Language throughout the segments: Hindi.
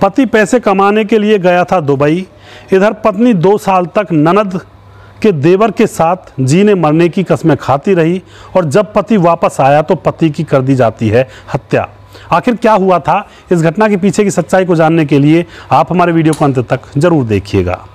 पति पैसे कमाने के लिए गया था दुबई। इधर पत्नी 2 साल तक ननद के देवर के साथ जीने मरने की कस्में खाती रही और जब पति वापस आया तो पति की कर दी जाती है हत्या। आखिर क्या हुआ था, इस घटना के पीछे की सच्चाई को जानने के लिए आप हमारे वीडियो को अंत तक जरूर देखिएगा।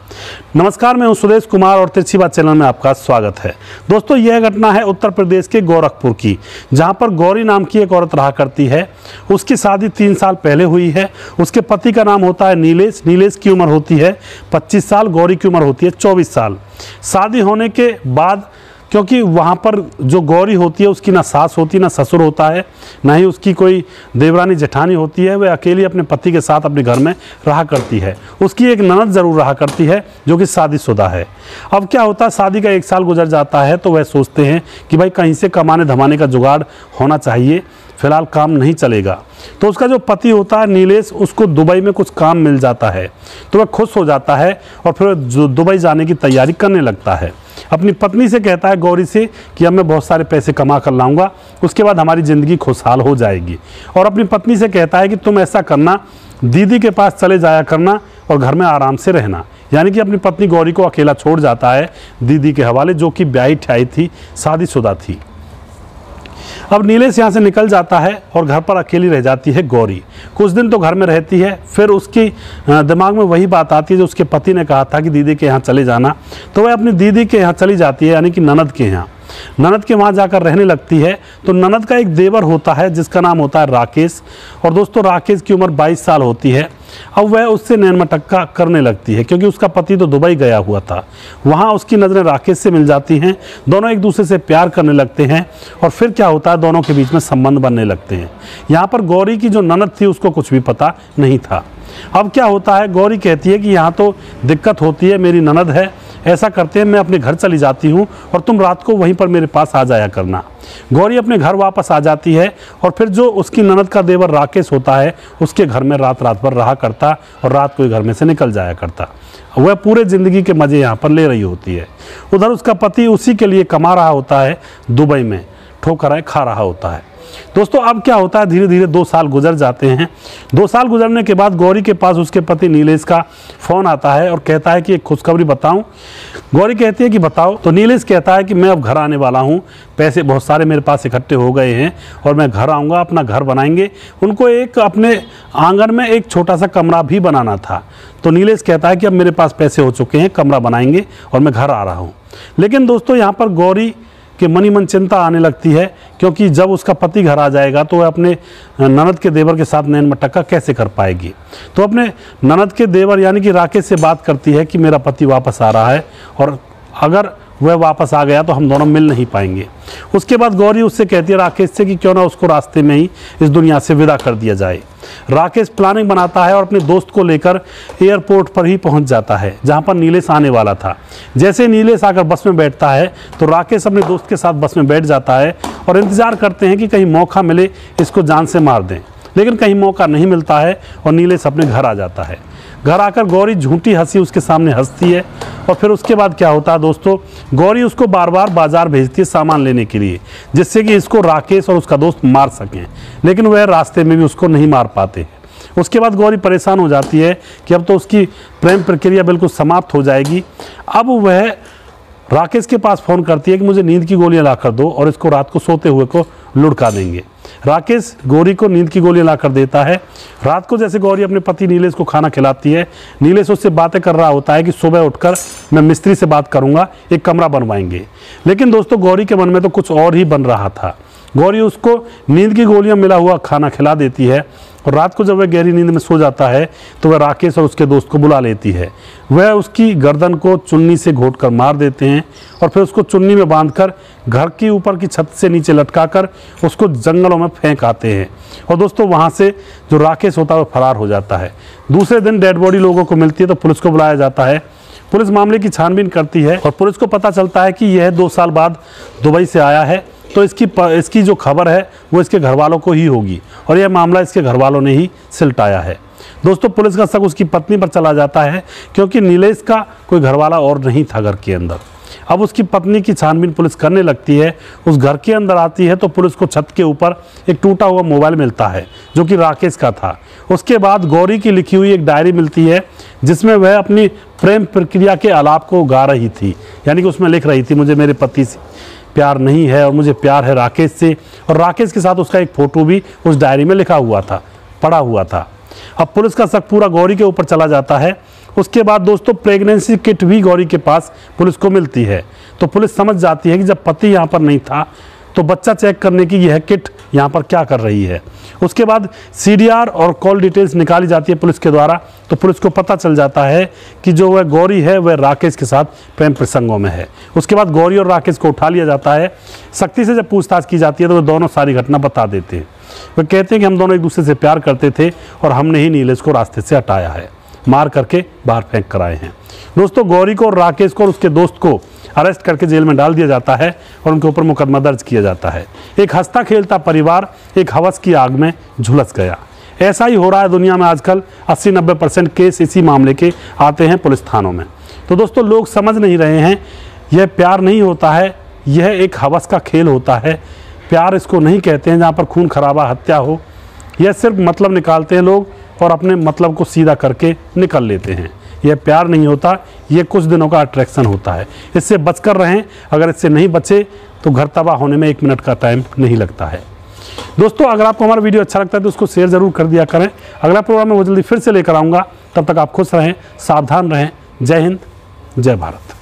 नमस्कार, मैं हूं सुरेश कुमार और तिरछी बात चैनल में आपका स्वागत है। दोस्तों, यह घटना है उत्तर प्रदेश के गोरखपुर की, जहां पर गौरी नाम की एक औरत रहा करती है। उसकी शादी 3 साल पहले हुई है। उसके पति का नाम होता है नीलेश। नीलेश की उम्र होती है 25 साल, गौरी की उम्र होती है 24 साल। शादी होने के बाद, क्योंकि वहाँ पर जो गौरी होती है उसकी ना सास होती है, ना ससुर होता है, ना ही उसकी कोई देवरानी जेठानी होती है। वह अकेली अपने पति के साथ अपने घर में रहा करती है। उसकी एक ननद ज़रूर रहा करती है जो कि शादीशुदा है। अब क्या होता है, शादी का 1 साल गुजर जाता है तो वह सोचते हैं कि भाई कहीं से कमाने धमाने का जुगाड़ होना चाहिए, फिलहाल काम नहीं चलेगा। तो उसका जो पति होता है नीलेश, उसको दुबई में कुछ काम मिल जाता है तो वह खुश हो जाता है और फिर दुबई जाने की तैयारी करने लगता है। अपनी पत्नी से कहता है गौरी से कि अब मैं बहुत सारे पैसे कमा कर लाऊंगा, उसके बाद हमारी ज़िंदगी खुशहाल हो जाएगी। और अपनी पत्नी से कहता है कि तुम ऐसा करना, दीदी के पास चले जाया करना और घर में आराम से रहना। यानी कि अपनी पत्नी गौरी को अकेला छोड़ जाता है दीदी के हवाले, जो कि ब्याही ठियाई थी, शादीशुदा थी। अब नीलेश यहाँ से निकल जाता है और घर पर अकेली रह जाती है गौरी। कुछ दिन तो घर में रहती है, फिर उसकी दिमाग में वही बात आती है जो उसके पति ने कहा था कि दीदी के यहाँ चले जाना। तो वह अपनी दीदी के यहाँ चली जाती है, यानी कि ननद के यहाँ। ननद के वहाँ जाकर रहने लगती है। तो ननद का एक देवर होता है जिसका नाम होता है राकेश। और दोस्तों, राकेश की उम्र 22 साल होती है। अब वह उससे नैन मटक्का करने लगती है, क्योंकि उसका पति तो दुबई गया हुआ था। वहाँ उसकी नज़रें राकेश से मिल जाती हैं। दोनों एक दूसरे से प्यार करने लगते हैं और फिर क्या होता है, दोनों के बीच में संबंध बनने लगते हैं। यहाँ पर गौरी की जो ननद थी उसको कुछ भी पता नहीं था। अब क्या होता है, गौरी कहती है कि यहाँ तो दिक्कत होती है, मेरी ननद है, ऐसा करते हैं मैं अपने घर चली जाती हूँ और तुम रात को वहीं पर मेरे पास आ जाया करना। गौरी अपने घर वापस आ जाती है और फिर जो उसकी ननद का देवर राकेश होता है उसके घर में रात भर रहा करता और रात को घर में से निकल जाया करता। वह पूरे ज़िंदगी के मज़े यहाँ पर ले रही होती है। उधर उसका पति उसी के लिए कमा रहा होता है, दुबई में ठोकरें खा रहा होता है। दोस्तों, अब क्या होता है, धीरे धीरे 2 साल गुजर जाते हैं। 2 साल गुजरने के बाद गौरी के पास उसके पति नीलेश का फ़ोन आता है और कहता है कि एक खुशखबरी बताऊं। गौरी कहती है कि बताओ। तो नीलेश कहता है कि मैं अब घर आने वाला हूं, पैसे बहुत सारे मेरे पास इकट्ठे हो गए हैं और मैं घर आऊँगा, अपना घर बनाएंगे। उनको एक अपने आंगन में एक छोटा सा कमरा भी बनाना था। तो नीलेश कहता है कि अब मेरे पास पैसे हो चुके हैं, कमरा बनाएंगे और मैं घर आ रहा हूँ। लेकिन दोस्तों, यहाँ पर गौरी कि मन ही मन चिंता आने लगती है, क्योंकि जब उसका पति घर आ जाएगा तो वह अपने ननद के देवर के साथ नैन मटक्का कैसे कर पाएगी। तो अपने ननद के देवर यानी कि राकेश से बात करती है कि मेरा पति वापस आ रहा है और अगर वह वापस आ गया तो हम दोनों मिल नहीं पाएंगे। उसके बाद गौरी उससे कहती है राकेश से कि क्यों ना उसको रास्ते में ही इस दुनिया से विदा कर दिया जाए। राकेश प्लानिंग बनाता है और अपने दोस्त को लेकर एयरपोर्ट पर ही पहुंच जाता है जहां पर नीलेश आने वाला था। जैसे नीलेश आकर बस में बैठता है तो राकेश अपने दोस्त के साथ बस में बैठ जाता है और इंतजार करते हैं कि कहीं मौका मिले इसको जान से मार दें। लेकिन कहीं मौका नहीं मिलता है और नीलेश अपने घर आ जाता है। घर आकर गौरी झूठी हंसी उसके सामने हंसती है और फिर उसके बाद क्या होता है दोस्तों, गौरी उसको बार बार बाजार भेजती है सामान लेने के लिए, जिससे कि इसको राकेश और उसका दोस्त मार सकें। लेकिन वह रास्ते में भी उसको नहीं मार पाते। उसके बाद गौरी परेशान हो जाती है कि अब तो उसकी प्रेम प्रक्रिया बिल्कुल समाप्त हो जाएगी। अब वह राकेश के पास फ़ोन करती है कि मुझे नींद की गोलियां ला कर दो और इसको रात को सोते हुए को लुढ़का देंगे। राकेश गौरी को नींद की गोलियां ला कर देता है। रात को जैसे गौरी अपने पति नीलेश को खाना खिलाती है, नीलेश उससे बातें कर रहा होता है कि सुबह उठकर मैं मिस्त्री से बात करूंगा, एक कमरा बनवाएंगे। लेकिन दोस्तों, गौरी के मन में तो कुछ और ही बन रहा था। गौरी उसको नींद की गोलियां मिला हुआ खाना खिला देती है और रात को जब वह गहरी नींद में सो जाता है तो वह राकेश और उसके दोस्त को बुला लेती है। वह उसकी गर्दन को चुन्नी से घोंटकर मार देते हैं और फिर उसको चुन्नी में बांधकर घर की ऊपर की छत से नीचे लटकाकर उसको जंगलों में फेंक आते हैं। और दोस्तों, वहाँ से जो राकेश होता है वो फरार हो जाता है। दूसरे दिन डेड बॉडी लोगों को मिलती है तो पुलिस को बुलाया जाता है। पुलिस मामले की छानबीन करती है और पुलिस को पता चलता है कि यह 2 साल बाद दुबई से आया है। तो इसकी जो खबर है वो इसके घर वालों को ही होगी और यह मामला इसके घर वालों ने ही सिलटाया है। दोस्तों, पुलिस का शक उसकी पत्नी पर चला जाता है, क्योंकि नीलेश का कोई घरवाला और नहीं था घर के अंदर। अब उसकी पत्नी की छानबीन पुलिस करने लगती है। उस घर के अंदर आती है तो पुलिस को छत के ऊपर एक टूटा हुआ मोबाइल मिलता है जो कि राकेश का था। उसके बाद गौरी की लिखी हुई एक डायरी मिलती है जिसमें वह अपनी प्रेम प्रक्रिया के आलाप को गा रही थी, यानी कि उसमें लिख रही थी मुझे मेरे पति से प्यार नहीं है और मुझे प्यार है राकेश से, और राकेश के साथ उसका एक फ़ोटो भी उस डायरी में लिखा हुआ था, पड़ा हुआ था। अब पुलिस का शक पूरा गौरी के ऊपर चला जाता है। उसके बाद दोस्तों प्रेगनेंसी किट भी गौरी के पास पुलिस को मिलती है, तो पुलिस समझ जाती है कि जब पति यहाँ पर नहीं था तो बच्चा चेक करने की यह किट यहाँ पर क्या कर रही है। उसके बाद CDR और कॉल डिटेल्स निकाली जाती है पुलिस के द्वारा, तो पुलिस को पता चल जाता है कि जो वह गौरी है वह राकेश के साथ प्रेम प्रसंगों में है। उसके बाद गौरी और राकेश को उठा लिया जाता है। शक्ति से जब पूछताछ की जाती है तो वे दोनों सारी घटना बता देते हैं। वे कहते हैं कि हम दोनों एक दूसरे से प्यार करते थे और हमने ही नीलेश को रास्ते से हटाया है, मार करके बाहर फेंक कर आए हैं। दोस्तों गौरी को और राकेश को और उसके दोस्त को अरेस्ट करके जेल में डाल दिया जाता है और उनके ऊपर मुकदमा दर्ज किया जाता है। एक हंसता खेलता परिवार एक हवस की आग में झुलस गया। ऐसा ही हो रहा है दुनिया में आजकल। 80-90% केस इसी मामले के आते हैं पुलिस थानों में। तो दोस्तों लोग समझ नहीं रहे हैं, यह प्यार नहीं होता है, यह एक हवस का खेल होता है। प्यार इसको नहीं कहते हैं जहाँ पर खून खराबा हत्या हो। यह सिर्फ मतलब निकालते हैं लोग और अपने मतलब को सीधा करके निकल लेते हैं। यह प्यार नहीं होता, ये कुछ दिनों का अट्रैक्शन होता है। इससे बचकर रहें। अगर इससे नहीं बचे तो घर तबाह होने में 1 मिनट का टाइम नहीं लगता है। दोस्तों अगर आपको हमारा वीडियो अच्छा लगता है तो उसको शेयर जरूर कर दिया करें। अगला प्रोग्राम में वो जल्दी फिर से लेकर आऊँगा। तब तक आप खुश रहें, सावधान रहें। जय हिंद, जय भारत।